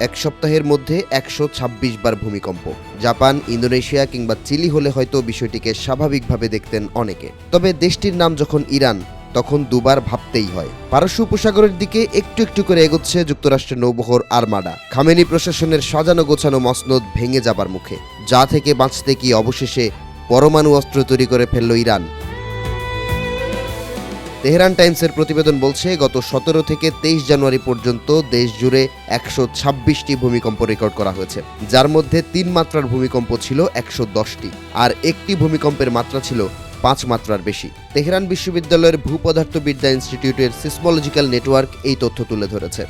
এক সপ্তাহের মধ্যে ১২৬ বার ভূমিকম্প। জাপান, ইন্দোনেশিয়া কিংবা চিলি হলে হয়তো বিষয়টিকে স্বাভাবিকভাবে দেখতেন অনেকে। তবে দেশটির নাম যখন ইরান, তখন দুবার ভাবতেই হয়। পারস্য উপসাগরের দিকে একটু একটু করে এগোচ্ছে যুক্তরাষ্ট্রের নৌবহর আর্মাডা। খামেনি প্রশাসনের সাজানো গোছানো মসনদ ভেঙে যাবার মুখে। যা থেকে বাঁচতে কি অবশেষে পরমাণু অস্ত্র তৈরি করে ফেলল ইরান। তেহরান টাইমসের প্রতিবেদন বলছে, গত ১৭ থেকে ২৩ জানুয়ারি পর্যন্ত দেশ জুড়ে ১২৬টি ভূমিকম্প রেকর্ড করা হয়েছে, যার মধ্যে ৩ মাত্রার ভূমিকম্প ছিল ১১০টি, আর একটি ভূমিকম্পের মাত্রা ছিল ৫ মাত্রার বেশি। তেহরান বিশ্ববিদ্যালয়ের ভূপদার্থবিদ্যা ইনস্টিটিউটের সিসমোলজিক্যাল নেটওয়ার্ক এই তথ্য তুলে ধরেছে।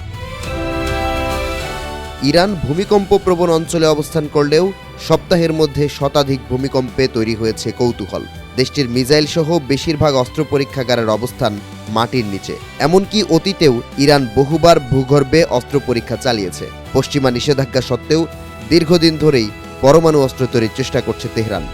ইরান ভূমিকম্প প্রবণ অঞ্চলে অবস্থান করলেও সপ্তাহের মধ্যে শতাধিক ভূমিকম্পে তৈরি হয়েছে কৌতূহল। দেশটির মিসাইল সহ বেশিরভাগ অস্ত্র পরীক্ষাগারের অবস্থান মাটির নিচে। এমনকি অতীতেও ইরান বহুবার ভূগর্ভে অস্ত্র পরীক্ষা চালিয়েছে। পশ্চিমা নিষেধাজ্ঞা সত্ত্বেও দীর্ঘদিন ধরেই পরমাণু অস্ত্র তৈরির চেষ্টা করছে তেহরান।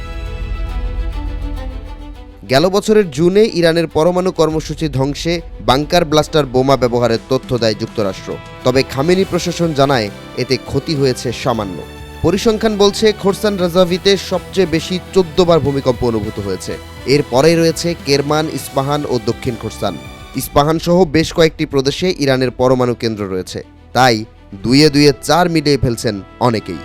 গেল বছরের জুনে ইরানের পরমাণু কর্মসূচি ধ্বংসে বাংকার ব্লাস্টার বোমা ব্যবহারের তথ্য দেয় যুক্তরাষ্ট্র। তবে খামেনি প্রশাসন জানায় এতে ক্ষতি হয়েছে সামান্য। পরিসংখ্যান বলছে, খোরসান রাজাভিতে সবচেয়ে বেশি ১৪ বার ভূমিকম্প অনুভূত হয়েছে। এর পরেই রয়েছে কেরমান, ইস্পাহান ও দক্ষিণ খোরসান। ইস্পাহান সহ বেশ কয়েকটি প্রদেশে ইরানের পরমাণু কেন্দ্র রয়েছে, তাই দুয়ে দুয়ে ৪ মিলিয়ে ফেলছেন অনেকেই।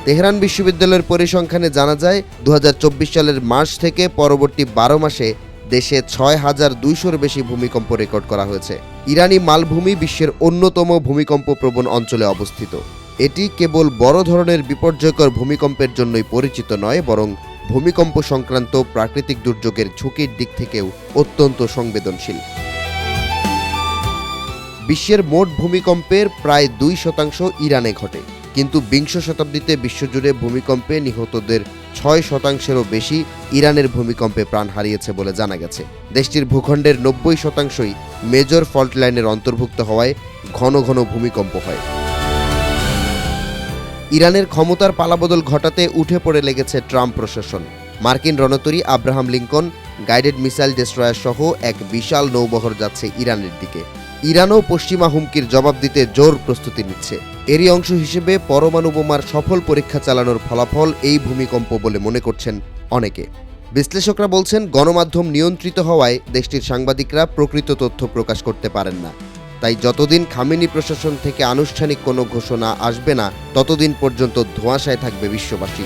তেহরান বিশ্ববিদ্যালয়ের পরিসংখ্যানে জানা যায়, ২০২৪ সালের মার্চ থেকে পরবর্তী ১২ মাসে দেশে ৬,২০০-র বেশি ভূমিকম্প রেকর্ড করা হয়েছে। ইরানি মালভূমি বিশ্বের অন্যতম ভূমিকম্প প্রবণ অঞ্চলে অবস্থিত। এটি কেবল বড় ধরনের বিপর্যয়কর ভূমিকম্পের জন্যই পরিচিত নয়, বরং ভূমিকম্প সংক্রান্ত প্রাকৃতিক দুর্যোগের ঝুঁকির দিক থেকেও অত্যন্ত সংবেদনশীল। বিশ্বের মোট ভূমিকম্পের প্রায় ২% ইরানে ঘটে, কিন্তু বিংশ শতাব্দীতে বিশ্বজুড়ে ভূমিকম্পে নিহতদের ৬%-এরও বেশি ইরানের ভূমিকম্পে প্রাণ হারিয়েছে বলে জানা গেছে। দেশটির ভূখণ্ডের ৯০%ই মেজর ফল্ট লাইনের অন্তর্ভুক্ত হওয়ায় ঘন ঘন ভূমিকম্প হয়। ইরানের ক্ষমতার পালাবদল ঘটাতে উঠে পড়ে লেগেছে ট্রাম্প প্রশাসন। মার্কিন রণতরী Abraham Lincoln, guided missile destroyer সহ এক বিশাল নৌবহর যাচ্ছে ইরানের দিকে। ইরানও পশ্চিমা হুমকির জবাব দিতে জোর প্রস্তুতি নিচ্ছে। এরই অংশ হিসেবে পরমাণু বোমার সফল পরীক্ষা চালানোর ফলাফল এই ভূমিকম্প বলে মনে করছেন অনেকে। বিশ্লেষকরা বলছেন, গণমাধ্যম নিয়ন্ত্রিত হওয়ায় দেশটির সাংবাদিকরা প্রকৃত তথ্য প্রকাশ করতে পারেন না। তাই যতদিন খামেনি প্রশাসন থেকে আনুষ্ঠানিক কোনো ঘোষণা আসবে না, ততদিন পর্যন্ত ধোঁয়াশায় থাকবে বিশ্ববাসী।